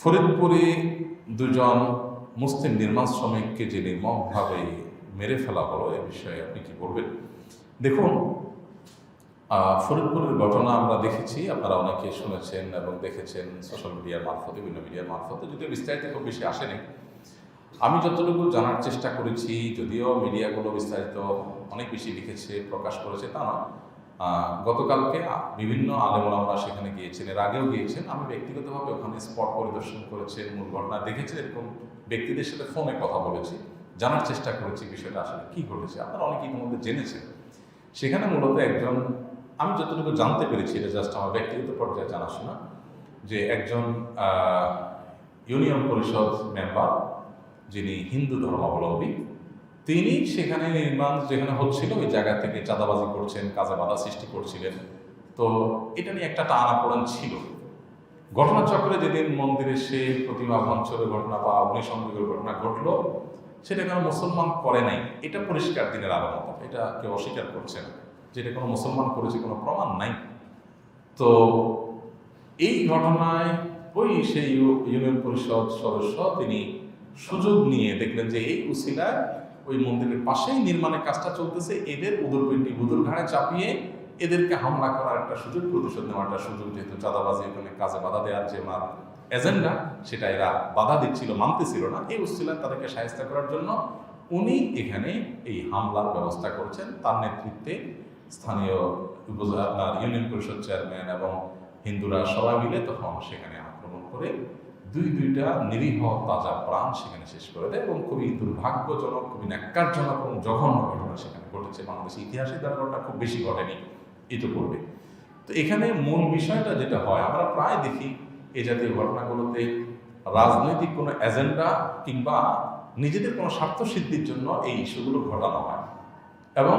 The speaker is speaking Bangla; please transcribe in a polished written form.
ফরিদপুরে দুজন মুসলিম নির্মাণ শ্রমিককে যে নির্মমভাবে মেরে ফেলা হলো এ বিষয়ে আপনি কি বলবেন? দেখুন, ফরিদপুরের ঘটনা আমরা দেখেছি, আপনারা অনেকে শুনেছেন এবং দেখেছেন সোশ্যাল মিডিয়ার মারফতে, বিভিন্ন মিডিয়ার মারফতে, যদিও বিস্তারিত খুব বেশি আসেনি। আমি যতটুকু জানার চেষ্টা করেছি, যদিও মিডিয়াগুলো বিস্তারিত অনেক বেশি লিখেছে, প্রকাশ করেছে তা না, গতকালকে বিভিন্ন আলেমোলামরা সেখানে গিয়েছেন, এর আগেও গিয়েছেন। আমি ব্যক্তিগতভাবে ওখানে স্পট পরিদর্শন করেছি, মূল ঘটনা দেখেছি, এরকম ব্যক্তিদের সাথে ফোনে কথা বলেছি, জানার চেষ্টা করেছি বিষয়টা আসলে কী ঘটেছে। আপনারা অনেকে ইতিমধ্যে জেনেছেন। সেখানে মূলত একজন, আমি যতটুকু জানতে পেরেছি, এটা জাস্ট আমার ব্যক্তিগত পর্যায়ে জানাশোনা, যে একজন ইউনিয়ন পরিষদ মেম্বার যিনি হিন্দু ধর্মাবলম্বী, তিনি সেখানে নির্মাণ যেখানে হচ্ছিল ওই জায়গা থেকে চাঁদাবাজি করছেন, কাজে বাধা সৃষ্টি করছিলেন। তো এটা নিয়ে একটা টানাপোড়েন ছিল। ঘটনাচক্রে যেদিন মন্দিরে সে প্রতিমা ভাঙচুরের ঘটনা বা অগ্নিসংযোগের ঘটনা ঘটলো, সেটা কোনো মুসলমান করে নাই, এটা পরিষ্কার দিনের আলো মতো, এটা কেউ অস্বীকার করছে না, যেটা কোনো মুসলমান করেছে, কোনো প্রমাণ নাই। তো এই ঘটনায় ওই সেই ইউনিয়ন পরিষদ সদস্য তিনি সুযোগ নিয়ে দেখলেন যে এই উসিলায় ওই মন্দিরের পাশেই নির্মাণের কাজটা চলতেছে, এদের উদরপিণ্ডি বুদুর ঘাড়ে চাপিয়ে এদেরকে হামলা করার একটা সুযোগ, প্রতিশোধ নেওয়ার একটা সুযোগ, যেহেতু চাঁদাবাজি ওখানে কাজে বাধা দেওয়ার যে ওনার এজেন্ডা, সেটা এরা বাধা দিচ্ছিল, মানতেছিল না, এই উসিলায় তাদেরকে সাহায্য করার জন্য উনি এখানে এই হামলার ব্যবস্থা করেছেন। তার নেতৃত্বে স্থানীয় আপনার ইউনিয়ন পরিষদ চেয়ারম্যান এবং হিন্দুরা সবাই মিলে তখন সেখানে আক্রমণ করে দুইটা নিরীহ তাজা প্রাণ সেখানে শেষ করে দেয় এবং খুবই দুর্ভাগ্যজনক, খুবই ন্যাক্কারজনক এবং জঘন্য ঘটনা সেখানে ঘটেছে। বাংলাদেশের ইতিহাসে তার ঘটনা খুব বেশি ঘটেনি ইতিপূর্বে। তো এখানে মূল বিষয়টা যেটা হয়, আমরা প্রায় দেখি এই জাতীয় ঘটনাগুলোতে রাজনৈতিক কোনো এজেন্ডা কিংবা নিজেদের কোনো স্বার্থ সিদ্ধির জন্য এই ইস্যুগুলো ঘটানো হয় এবং